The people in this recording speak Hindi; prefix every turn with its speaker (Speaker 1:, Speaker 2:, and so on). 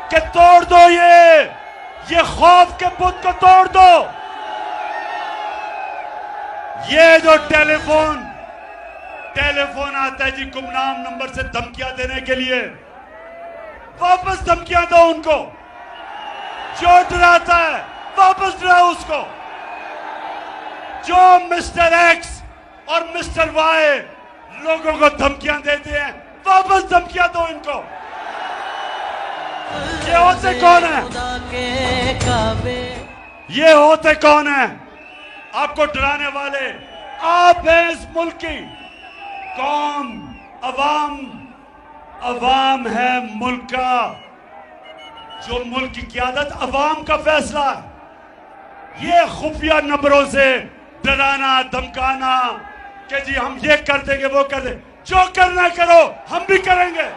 Speaker 1: कि तोड़ दो ये खौफ के बुत को तोड़ दो। ये जो टेलीफोन आता है जी गुमनाम नंबर से धमकियां देने के लिए, वापस धमकियां दो उनको। जो डराता है वापस डराओ उसको। जो मिस्टर एक्स और मिस्टर वाई लोगों को धमकियां देते हैं, वापस धमकियां दो इनको। ये होते कौन है? ये होते कौन है आपको डराने वाले? आप हैं इस मुल्क की कौम, अवाम है मुल्क का। जो मुल्क की क़यादत अवाम का फैसला है। ये खुफिया नंबरों से डराना धमकाना कि जी हम ये कर देंगे वो कर देंगे, जो करना करो हम भी करेंगे।